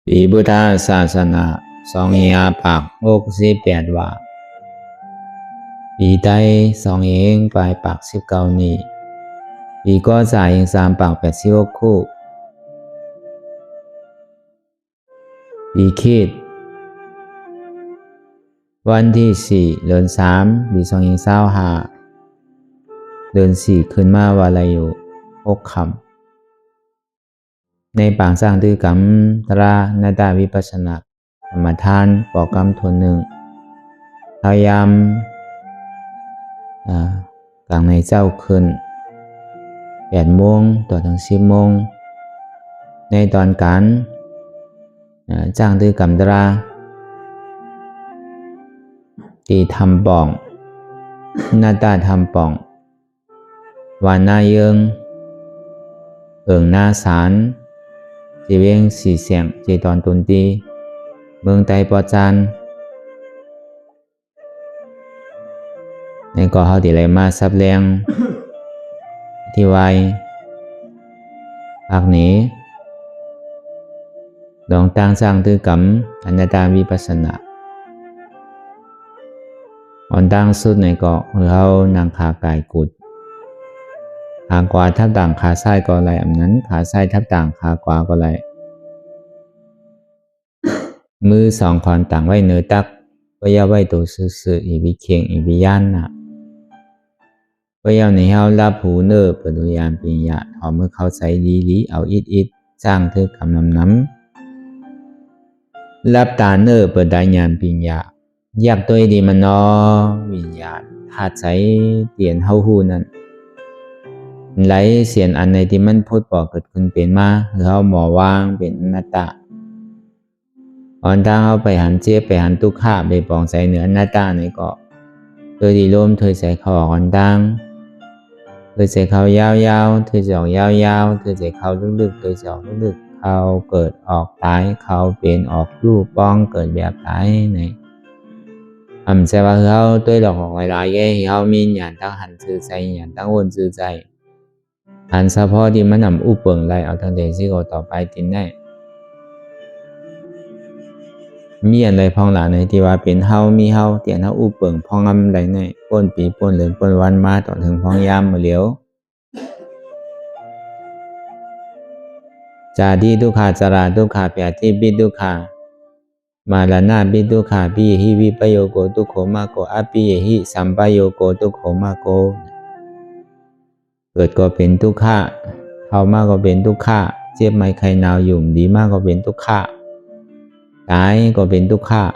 ปีพุทธศาสนา2568ว่าปีใต้2เองปลายปาก19นี้ปีก็จ่ายเอง3ปาก86คู่ปีคิดวันที่4เดือน3ปี2025เดือน4ขึ้นมาว่าอะไรอยู่6คำในปางสร้างตือกรรมตรานาตาวิปัสสนากรรมฐานปอกรรมทนหนึ่งพยายามกลางในเจ้าขึ้น8 โมงต่อถึง10 โมงในตอนการจ้างตือกรรมตราที่ทำป่องหน้าตาทำป่องวานหน้าเยิงหน้าสารจีเวงสีเสียงจีตอนตุนตีเมืองไตปอจานในก่อเขาติไหลมาซับแรงที่ไวภาคนี้ดองตั้งสร้างตือกรรมอนัตตาวิปัสสนาอ่อนตั้งสุดในเกาะเขานางขากายกุดขากวาทับต่างขาซ้ายก็ไหลอันนั้นขาซ้ายทับต่างขากวาก็ไหลมือ2ขอนต่างไว้เนื้อตักก็ย่าไว้ตัวซื่อๆอีวิเคียงอีวิย่านนะก็ย่าในเฮาลับหูเนอปดุยามปิญญาถอมือเขาใส่ดีๆเอาอิดจ้างเธอกำน้ำลับตาเนอปดายามปิญญาอยากตัวดีมันนอวิญญาณธาตุใจเตียนเฮาหูนั่นไหลเสียนอันในที่มันพูดบอกเกิดขึ้นเป็นมาหรือเฮาหมอวางเป็นอนัตตาอ่อนทางเฮาไปหันเจี๊ยบไปหันตุกข้าไปปองใส่เหนืออนัตตาในเกาะโดยดีลมเธอใส่เขาออกอ่อนทางเธอใส่เขายาวๆเธอจะออกยาวๆเธอใส่เขาลึกๆเธอจะออกลึกๆเขาเกิดออกตายเขาเป็นออกรูปป้องเกิดแบบตายในsẽว่าเขาตัวหลอกของหลายๆแก่เขามีอย่างตั้งหันซื่อใจอย่างตั้งวนซื่อใจหันเฉพาะที่มันนำอุปเปิงไรเอาทางเดซิโกต่อไปตินได้มีอะไรพองหลาในที่ว่าเป็นเฮามีเฮาเตียนเฮาอุปเปิงพองอำไรในป้นปีป้นเหลือนป้นวันมาต่อถึงพองยามมาเหลียวจาดีทุกขาจาราทุกขาเปียที่บิดุขามาลานาบิดุขาปิหิวิปโยโกทุโขมาโกอปิหิสัมปโยโกทุโขมาโกเกิดก็เป็นทุกข์เข้ามากก็เป็นทุกข์เจ็บไม่ใครหนาวยุ่มดีมากก็เป็นทุกข์ตายก็เป็นทุกข์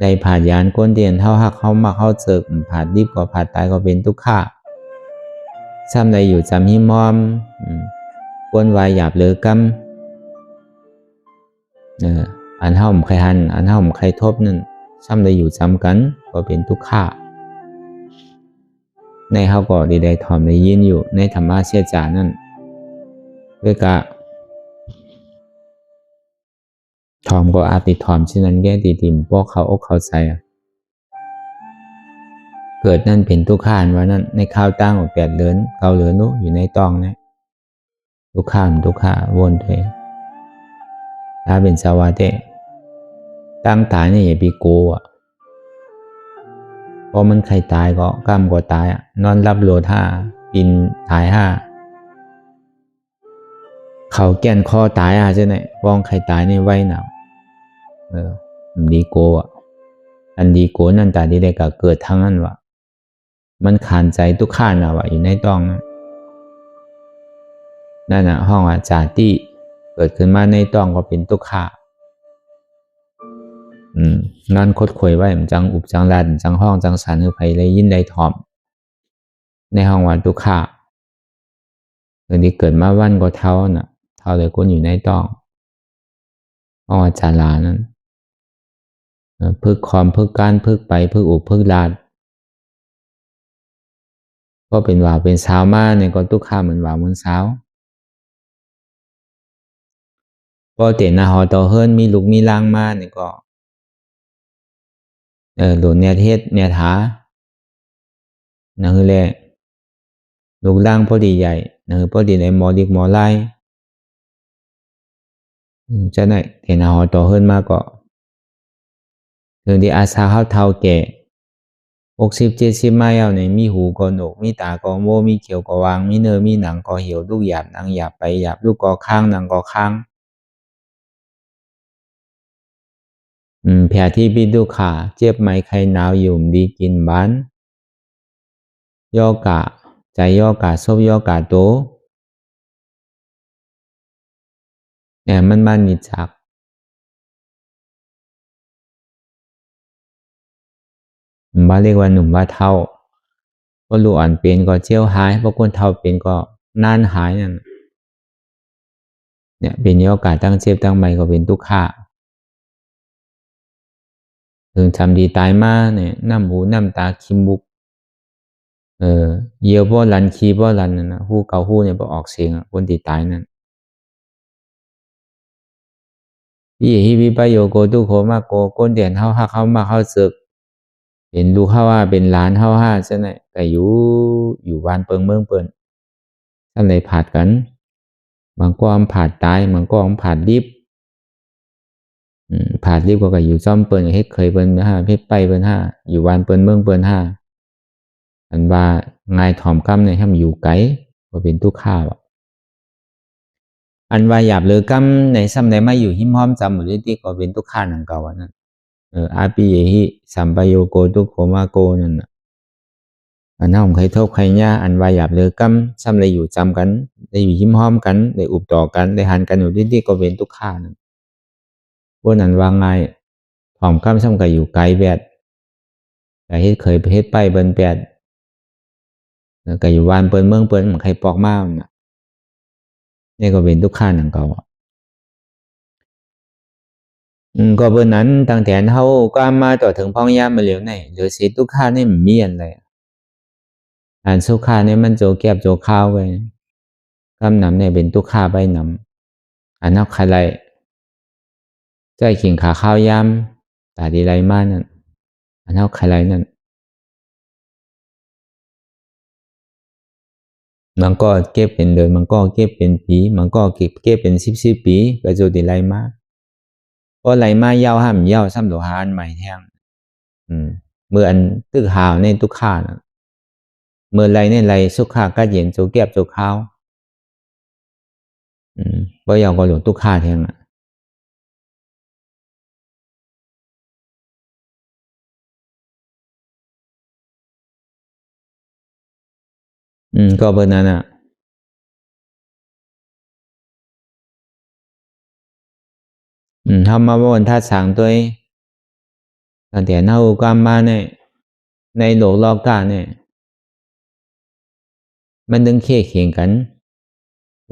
ได้ผ่านยานก้นเตียนเท่าหักเข้ามาเข้าเจิกผ่านดิบก็ผ่านตายก็เป็นทุกข์ซ้ำใดอยู่จำหิมอมก้นวายหยาบเลือกำอันเท่าใครหันอันเท่าใครทบนั่นซ้ำใดอยู่จำกันก็เป็นทุกข์ในเขาก็ได้ถ่อมได้ยินอยู่ในธรรมะเชี่ยจานั่นด้วยกะถ่อมก็อาจติถ่อมเช่นนั้นแก่ตีติมพวกเขาอกเขาใจเกิดนั่นเป็นทุกขานว่านั่นในข้าวตั้งของ8 เดือนเกาเหลือนุอยู่ในตองนะทุกขานทุกขาวนไปถ้าเป็นสวาเตตั้งตายเนี่ยอย่าไปโกอ่ะเพราะมันใครตายก็กล้ามก็ตายนอนรับโลท่ากินตายเขาแก่นคอตายใช่ไหมป้องใครตายในไว้หนาวดีโกอันดีโกนั่นแต่ดีได้ก็เกิดทั้งนั้นวะมันขานใจทุกข้าน่ะวะอยู่ในต้องนั่นน่ะห้องจาติเกิดขึ้นมาในต้องก็เป็นทุกข้านอนคดข่อยไว้จังอุบจังลันจังห้องจังสันคือไผเลยยินได้ถ่อมในห้องว่าทุกข้าเรื่องที่เกิดมาวันก็เท่าน่ะเท่าเลยคนอยู่ในต้องห้องจารานั้นพึกคอมพึกการพึกไปพึกอุบพึกลาดก็เป็นว่าเป็นสาวมาในก็ทุกข้าเหมือนว่ามันสาวพอเตียนนาหอต่อเฮิรนมีลูกมีล่างมาเนี่ยก็หลุดเนี่ยเทศเนี่ยถานั่นคือแหละลูกล่างพอดีใหญ่นั่นคือพอดีในหมอดิกหมอไล่ cho này thì nào họ to hơn mà có thường thì asaเขาเฒ่าแก่60-70มาแล้วเนี่ยมีหูก็หนวกมีตาก็โมมีเขียวก็วางมีเนื้อมีหนังก็เหี่ยวลูกหยาบหนังหยาบไปหยาบลูกก็ค้างหนังก็ค้างแผลที่บิดดูขาเจ็บไหมใครหนาวอยู่ดีกินบ้านย่อกะใจย่อกะซบย่อกะโตเนี่ยมันนิจักบ้าเรียกว่าหนุ่มว่าเท่าก็รู้อ่อนเป็นก็เจียวหายเพราะคนเท่าเป็นก็นานหายนั่นเนี่ยเป็นย่อกะตั้งเจ็บตั้งไหมก็เป็นทุกข์ถึงทำดีตายมาเนี่ยน้ำหูน้ำตาขี้มุกเยี่ยวบ่ลันขี้บ่ลันนั่นนะหูเกาหูเนี่ยบ่ออกเสียงคนที่ตายนั่นพี่ฮิวิปโยโกตุโคมาโกก้นเดียนเฮาฮักเฮามาเฮาสึกเป็นลูกเฮาว่าเป็นหลานเฮาห้าซะไหนก็อยู่บ้านเปิงเมืองเปิ้นท่านเลยผาดกันบางก็อำผาดตายบางก็อำผาดดิบผาดดิบก็อยู่ซ่อมเปิ้นเฮ็ดเคยเปิ้นห้าเฮ็ดไปเปิ้นห้าอยู่บ้านเปิ้นเมืองเปิ้นห้าอันว่าง่ายถ่อมกำเนี่ยให้มันอยู่ไกลก็เป็นทุกข์ข้าวอันว่าหยาบเลยกำในซ้ำในมาอยู่หิมห้อมจำหมดที่ก็เป็นทุกข์ข้านังเก่านั่นอาปิเยหิสัมปโยโกทุกโขมาโกนั่นน่ะอันนั้นผมเคยทบใครเนี่ยอันว่าหยาบเลยกำซ้ำเลยอยู่จำกันได้อยู่หิมห้อมกันได้อุบต่อกันได้หันกันอยู่ที่ก็เป็นทุกข์ข้านั่นพวกนั้นว่าง่ายถ่อมกำซ้ำก็อยู่ไกลแบดแต่เฮ็ดเคยไปเฮ็ดไปเบิ้นแปดก็อยู่บ้านเปิ้นเมืองเปิ้นมันใครปอกมาน่ะนี่ก็เป็นทุกข์ข้านังเก่าก็เปิ้นนั้นตั้งแต่เฮาก็มาต่อถึงพ้องยามมาเหลียวไหนหรือสิทุกข์ข้านี่มันมีอันไรอันสุขาเนี่ยมันโจแก็บโจข้าวไปกำนำเนี่ยเป็นทุกข์ข้าไปนำอันนักใครไรใจขิงขาข้าวยำตาดีไรมานั่นอันนักใครไรนั่นมันก็เก็บเป็นเดือนมันก็เก็บเป็นปีมันก็เก็บเป็น10ปีก็โจดีไรมาเพราะไรมายาวห้ามยาวซ้ำตัวหาอันใหม่แท่งเมื่ออันตึกหาวในทุกข้านะเมื่อไรในไรสุขาก็เย็นโจเก็บโจข้าวบ่ยาวก็หลงทุกข้าแท่งก็เบอร์นั้นทำมาบนท่าสางตัวตั้งแต่เน่ากามมาเนี่ยในโลกโลกาเนี่ยมันดึงเคเขียงกัน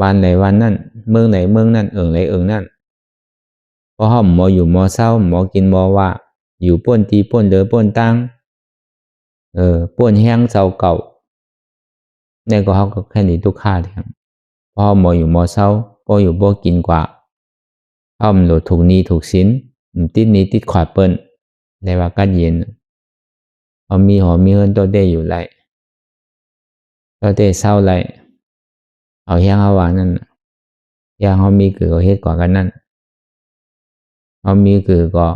วันไหนวันนั่นเมืองไหนเมืองนั่นไหนนั่นพอห้อมหมออยู่หมอเศร้าหมอกินหมอว่าอยู่ป้นตีป้นเดือป้นตังป้นแห้งเศร้าเก่าเนี่ยก็เขาก็แค่นี้ทุกข้าแทงพอหมออยู่หมอเศร้าก็อยู่บ่กินกว่าอ้อมโหลดถูกนี้ถูกสินติดนี้ติดขวาเปิ้นในว่ากัดเย็นเอามีหอมีเฮินตัวเดอยู่ไรตัวเดเศร้าไรเอาแห้งเอาหวานนั่นย่างเขามีคือเขาเฮ็ดกว่ากันนั่นเขามีคือก็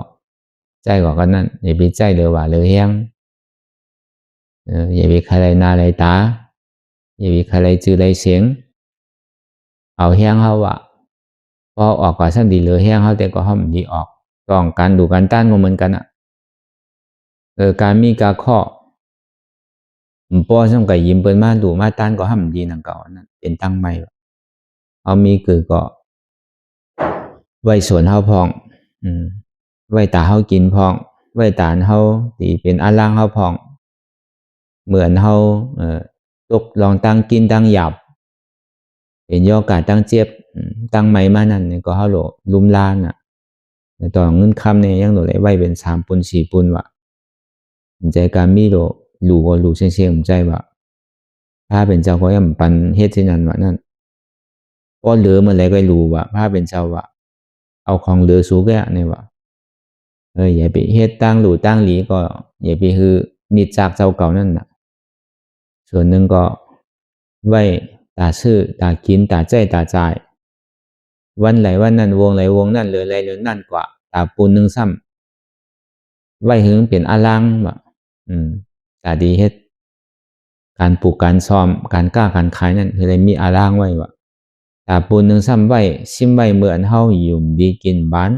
ใจกว่ากันนั่นอย่าไปใจเลยว่าเลยแห้งอย่าไปใครไรนาไรตาอย่าไปใครไรจือไรเสียงเอาแห้งเขาว่าพอออกกว่าสั้นดีเลยแห้งเขาแต่ก็เขาไม่ดีออกต้องการดูการต้านก็เหมือนกันการมีการข้อป้อช่างไก่ยิ้มเปิ้นมาดูมาต้านก็ห้ามดีนังเก่านั่นเป็นตั้งใหม่เอามีคือก็ไว้ส่วนเฮาพองไว้ตาเฮากินพองไว้ตาเฮาตีเป็นอาล่างเฮาพองเหมือนเฮาตกลองตั้งกินตั้งหยับเป็นย่อกาตั้งเจ็บตั้งใหม่มานั่นก็เฮาโหลลุ่มลานน่ะต่อเงินคำเนี่ยยังโหลได้ไว้เป็น3ปุน4ปุนว่ะใจการมีโหลรู้ก็รู้เสียงใจว่าพระเป็นเจ้าก็ย่ำปันเฮ็ดที่นั่นว่านั่นก็เหลือเมื่อไรก็รู้ว่าพระเป็นเจ้าว่าเอาของเหลือสูงแก่เนี่ยว่าอย่าไปเฮ็ดตั้งหลู่ตั้งหลีก็อย่าไปคือนิดจากเจ้าเก่านั่นน่ะส่วนหนึ่งก็ไว้ตาชื่อตากินตาใจตาจ่าย วันไหลวันนั้นวงไหลวงนั่นเหลือไหลเหลือนั่นกว่าตาปูนนึงซ้ำไว้หึงเป็นอาลังบ่ตาดีเฮ็ดการปลูกการซ้อมการกล้าการขายนั่นคือได้มีอาลังไว้บ่ตาปูนนึงซ้ำไว้ซิมไว้เมื่ออันเฮาอยู่ดีกินบ้าน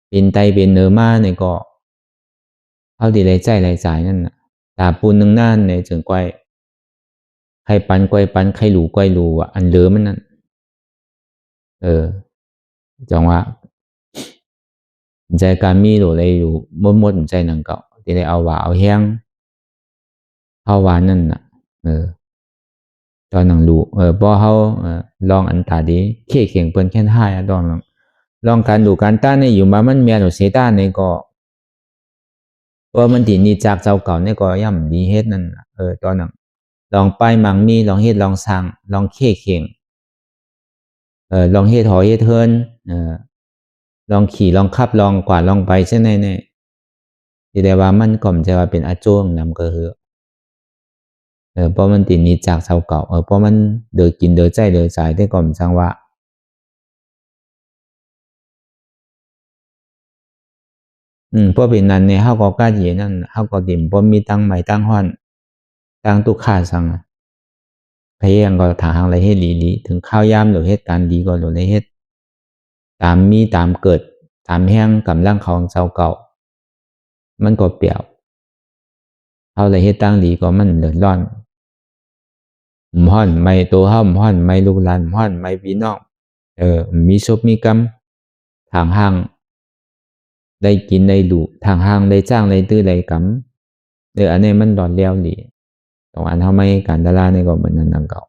เป็นไตเป็นเนื้อมาเนี่ยก็เฮาดีได้ใจได้จ่ายนั่นน่ะตาปูนนึงนั่นเนี่ยจึงก้อยใครปันก้อยปันใครรู้ก้อยรู้อ่ะอันเหลือมันนั่นจังว่าใจการมีหรืออะไรอยู่มดใจนังเก่าที่ได้เอาว่าเอาแห้งเอาหวานนั่นน่ะตอนนังรู้พอเขาลองอันตาดีเข่เข่งเปิ้นแค่ห้าลองการดูการต้านในอยู่มามันเมียหรือเสต้านในก็ว่ามันตีนี่จากเจ้าเก่าเนี่ยก็ย่ำดีเฮ็ดนั่นตอนนั้นลองไปมังมีลองเฮ็ดลองสร้างลองเข่เข่งลองเฮ็ดหอเฮ็ดเฮินลองขี่ลองขับลองกวาดลองไปใช่ไหมเนี่ยที่ได้ว่ามันก่อมจะว่าเป็นอาจ้วงนำก็คือเพราะมันติดนิจจากเจ้าเก่าเพราะมันเดือกินเดือใจเดือใจได้ก่อมจังว่าเพราะเป็นนั้นเนี่ยเฮาก็กล้าเหยียนั่นเฮาก็ดิ่มบ่มีตั้งใหม่ตั้งฮ้อนตั้งตุกขาสังพยายามก็ถาหางอะไรเฮ็ดหลีถึงข้าวยามหรือเฮ็ดการดีก็หรือเฮ็ดตามมีตามเกิดตามแห้งกำลังของเจ้าเก่ามันก็เปรียวเฮาเลยเฮ็ดตั้งดีก็มันเดือดร้อนฮ้อนไม่ตัวเฮาฮ้อนไม่ลูกหลานฮ้อนไม่พี่น้องมีศพมีกรรมทางห้างได้กินได้ดูทางห้างได้จ้างได้ตื้อได้กำอันนี้มันดอนเลี้ยวดีตรงอันเฮาไม่การดารานี่ก็เหมือนนั้นดังเก่า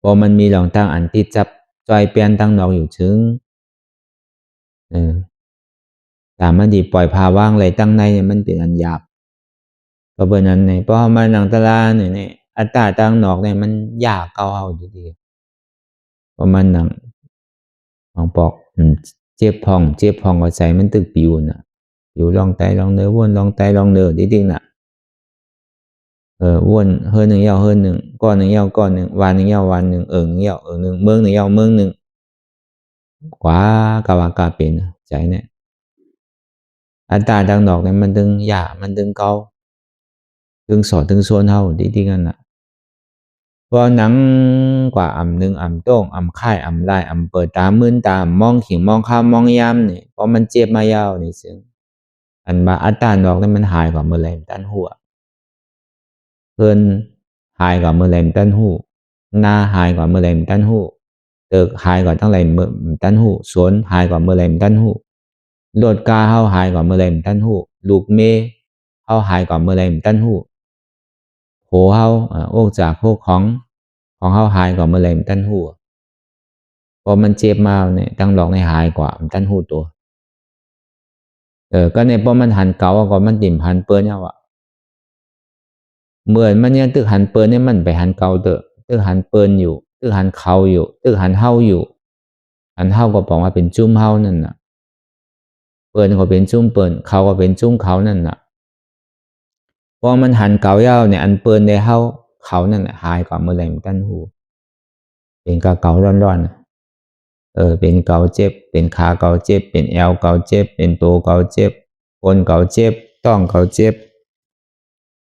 พอมันมีหลองตั้งอันติดจับจอยเปลี่ยนตั้งดอกอยู่ถึงตามมันดีปล่อยพาว่างเลยตั้งในมันเป็นอันหยาบเพราะเบอร์นั้นเนี่ยเพราะมาหนังตลาเนี่ยอัตราตั้งนอกเนี่ยมันยากเก่าเอาดีๆเพราะมันหนังของปอกเจ็บพองก็ใจมันตึกปิวน่ะปิวลองไตลองเนื้อวนลองไตลองเนื้อจริงๆน่ะวนเฮิรนหนึ่งเยาวเฮิรนหนึ่งก้อนหนึ่งเยาวก้อนหนึ่งวานหนึ่งเยาววานหนึ่งหนึ่งเยาวหนึ่งเมืองหนึ่งเยาวเมืองหนึ่งกว่ากาวากาเป็นใจเนี่ยอัตราดังดอกเนี่ยมันดึงหยามันดึงเกาดึงสอดดึงส่วนเฮาดีๆกันน่ะพอหนังกว่าอ่ำหนึ่งอ่ำโต้งอ่ำค่ายอ่ำลายอ่ำเปิดตามื่นตามองขิงมองข้ามมองยามเนี่ยพอมันเจ็บมายาวนี่ซึ่งอันมาอัตราดอกเนี่ยมันหายกว่าเมื่อไรตันหัวเพิ่นหายกว่าเมื่อไรตันหูหน้าหายกว่าเมื่อไรตันหูตึกหายกว่าตั้งไรเมื่อตันหูสวนหายกว่าเมื่อไรตันหูโดดกาเฮาหายกว่าเมื่อไรตันหูลูกเมเฮาหายกว่าเมื่อไรตันหูโหเฮาโอกจากพวกของเฮาหายกว่าเมื่อไรตันหูพอมันเจ็บมาเนี่ยตั้งดอกในหายกว่าตันหูตัวก็ในพอมันหันเก่าก็มันติ่มหันเปิ้นเนี่ยว่ะเหมือนมันเนี่ยตึกหันเปิ้นเนี่ยมันไปหันเก่าเตอะตึกหันเปิ้นอยู่ตึกหันเขาอยู่ตึกหันเฮาอยู่หันเฮาก็บอกว่าเป็นจุ้มเฮานั่นน่ะเปิ้นก็เป็นจุ้มเปิ้นเขาก็เป็นจุ้มเขานั่นน่ะพอมันหันเก่ายาวเนี่ยอันเปิ้นได้เฮาเขานั่นน่ะหายกว่าเมื่อไรมันตันหูเป็นกะเก่าร้อนๆเป็นเกาเจ็บเป็นขาเกาเจ็บเป็นแอวเกาเจ็บเป็นตัวเกาเจ็บก้นเกาเจ็บต้องเกาเจ็บ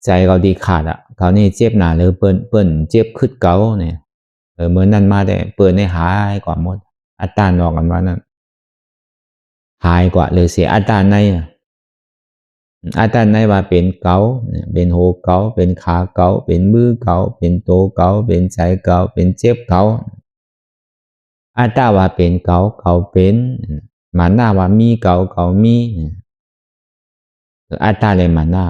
ใจเกาดีขาดอ่ะเขานี่เจ็บหนาเลยเปิ้นเจ็บขึ้นเกาเนี่ยเมื่อนั้นมาได้เปิ้นได้หายกว่าหมดอัตรานอกกันว่านั้นหายกว่าเลยเสียอัตราในอัตราในว่าเป็นเกาเป็นโหเกาเป็นขาเกาเป็นมือเกาเป็นโตเกาเป็นใจเกาเป็นเจ็บเกาอัตราว่าเป็นเกาเป็นหมาหน้าว่ามีเกามีอัตราเลยหมาหน้า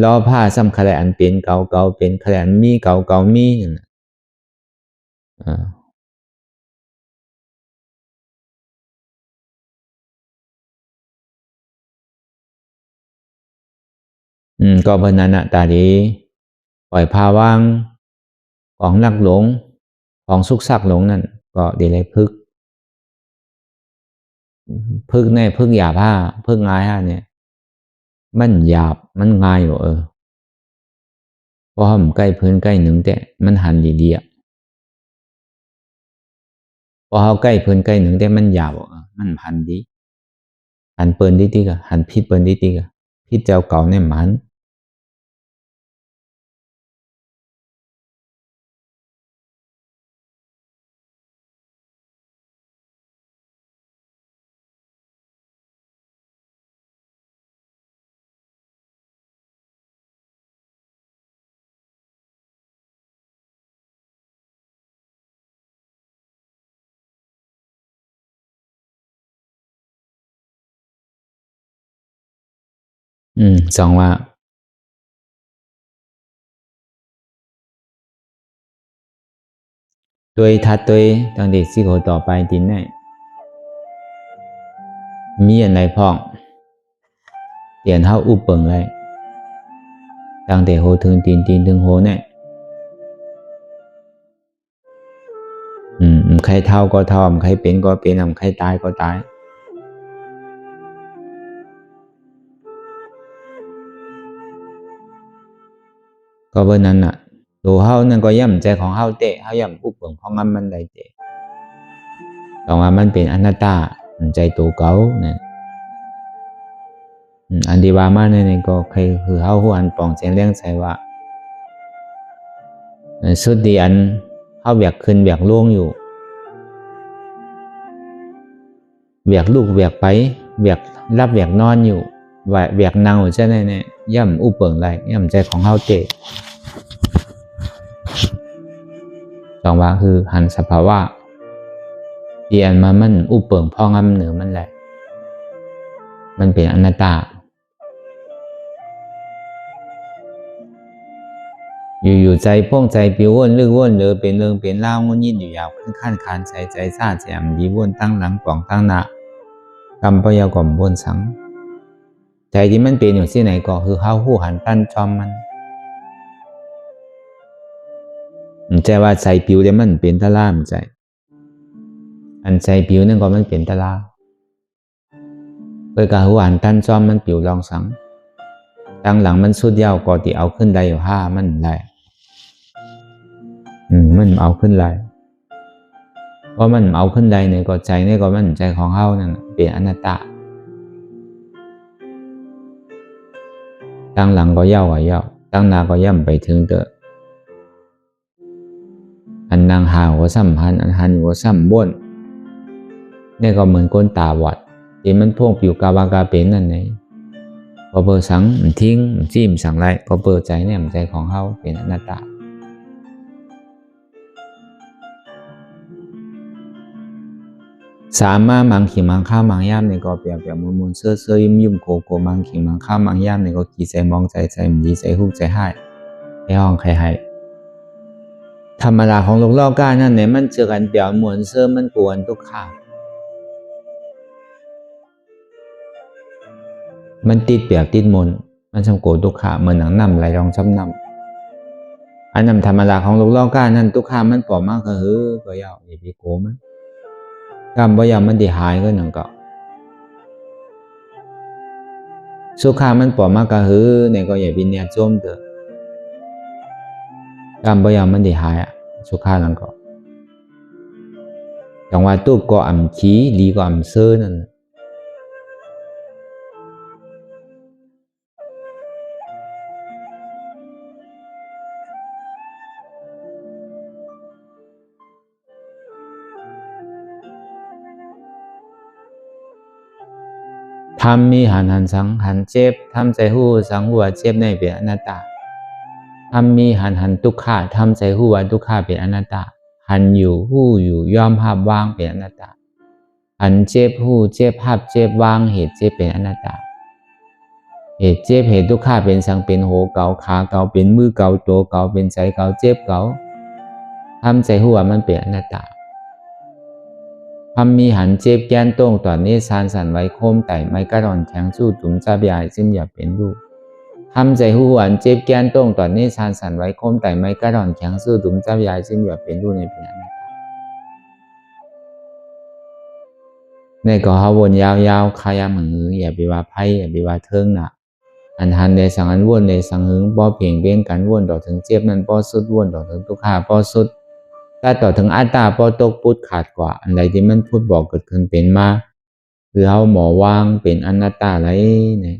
รอผ้าซ้ำคะแนนเป็นเกาเป็นคะแนนมีเกามีก็เพราะนั้นตาดีปล่อยพาว่างของนักหลงของสุกซักหลงนั่นก็ดีเลยพึกในพึกหยาบผ้าพึกง่ายเนี่ยมันหยาบมันง่ายอยู่เพราะมันใกล้พื้นใกล้หนึ่งแต่มันหันดีๆ พอเฮาใกล้เพิ่นใกล้หนึ่งแต่มันยาวมันหันดีหันเปิ้นดีๆก็หันผิดเปิ้นดีๆก็ผิดเจ้าเก่าเนี่ยมันสองว่า對他對當地思考ต่อไป點呢มีอันใดพ้องเตียนเฮาอุปเปิงเลยตั้งแต่โหถึงตีนถึงโหเนี่ยใครเท่าก็เท่าใครเป็นก็เป็นใครตายก็ตายก็เพราะนั้นน่ะตัวเฮานั่นก็ย่ำใจของเฮาเตะเฮาย่ำอุปเปิงของมันได้เตะแต่ว่ามันเป็นอนัตตาใจตัวเก่าเนี่ยอันที่ว่ามาเนี่ยก็คือเฮาฮู้อันปองแจงเลี้ยงใจว่าสุดที่อันเฮาเวียกขึ้นเวียกลงอยู่เวียกลูกเวียกไปเวียกรับเวียกนอนอยู่ว่าเวียกนั่งอยู่ใช่ไหมเนี่ยย่ำอุปเปิงไรย่ำใจของเฮาเตะสองว่าคือหันสภาวะที่อันมามันอุปเปิงพ่องำเหนือมันแหละมันเป็นอนัตตาอยู่ใจพ่องใจปิววนเรื่องวนเลยเป็นเรื่องเป็นเล่างุ่นยินอยู่ยาวขึ้นขั้นคานใจซาแจมดีวนตั้งหลังปองตั้งหน้ากำปยากล่อมวนสังใจที่มันเป็นอยู่ที่ไหนก็คือเฮาหู้หันตั้นจอมมันใจว่าใจปิวแต่มันเป็นตะล่ามใจอันใจปิวนั่นก็มันเป็นตะล่าเปิดกะหูหันตั้นจอมมันปิวลองสังตั้งหลังมันสุดยาวก็ที่เอาขึ้นได้อยู่5มันได้มันเอาขึ้นได้เพราะมันเอาขึ้นได้เนี่ยก็ใจเนี่ยก็มันใจของเฮานั่นเป็นอนัตตาตั้งหลังก็ยาวตั้งหน้าก็ย่ำไปถึงเตออันนางหาหัวซ้ำอันหันหัวซ้ำบ้นนี่ก็เหมือนก้นตาบอดที่มันพ่วงผิวกาวากาเป็นนั่นเองพอเบอร์สังทิ้งจิ้มสั่งไรพอเบอร์ใจเนี่ยใจของเฮาเป็นอนัตตาสามมามังขิมังข้ามังย่ำเนี่ยก็เปรียบมุนเสื้อยิ้มโกมังขิมังข้ามังย่ำเนี่ยก็ขี่ใจมองใจมันดีใจฮุกใจให้ให้ห้องใครให้ธรรมดาของโลกก้านั่นเนี่ยมันเจอกันเปรียบมวนเสื้อมันกวนทุกข้ามันติดเปียกติดมนมันช่างโกรธทุกขาเหมือนหนังนำไหลรองช้ำนำอันนำธรรมดาของโลกก้านั่นทุกขามันปลอมมากก็ยาวอย่าไปโกมันกรรมบ่ยาวมันดีหายก็หนังเก่าสุขามันปลอมมากเนี่ยก็อย่าไปเนี่ยโจมเถอะกรรมบ่ยาวมันดีหายสุขาหนังเก่าจังว่าตู้ก็อ่ำขี้ดีก็อ่ำเสื้อนั่นทำมีหันสังหันเจ็บทำใจหู้สังหัวเจ็บในเป็นอนัตตาทำมีหันทุกขาทำใจหู้ว่าทุกขาเป็นอนัตตาหันอยู่หู้อยู่ยอมหับวางเป็นอนัตตาหันเจ็บหู้เจ็บหับเจ็บวางเหตุเจ็บเป็นอนัตตาเหตุเจ็บเหตุทุกขาเป็นสังเป็นโหเก่าขาเก่าเป็นมือเก่าตัวเก่าเป็นใจเก่าเจ็บเก่าทำใจหู้ว่ามันเป็นอนัตตาทำมีหันเจ็บแก้นต้งต่อนี้ซานสันไว้โคมไต่ไม่กระดอนแข็งสู้จุ่มจับยายซึ่งอย่าเป็นลูกทำใจหูหวานเจ็บแก้นต้งต่อนี้ซานสันไว้โคมไต่ไม่กระดอนแข็งสู้จุ่มจับยายซึ่งอย่าเป็นลูกในปีนั้นในก็เฮาวนยาวขายามหืออย่าไปว่าไพ่อย่าไปว่าเทิงน่ะอันหันในสังอันวนในสังหึงป้อเพียงเบี้ยงกันวนต่อถึงเจ็บนั้นป้อสุดวนต่อถึงทุกขาป้อสุด ถ้าต่อถึงอัตตาพอตกพุทธขาดกว่าอันใดที่มันพุทธบอกเกิดขึ้นเป็นมาคือเฮาหมอวางเป็นอนัตตาไรเนี่ย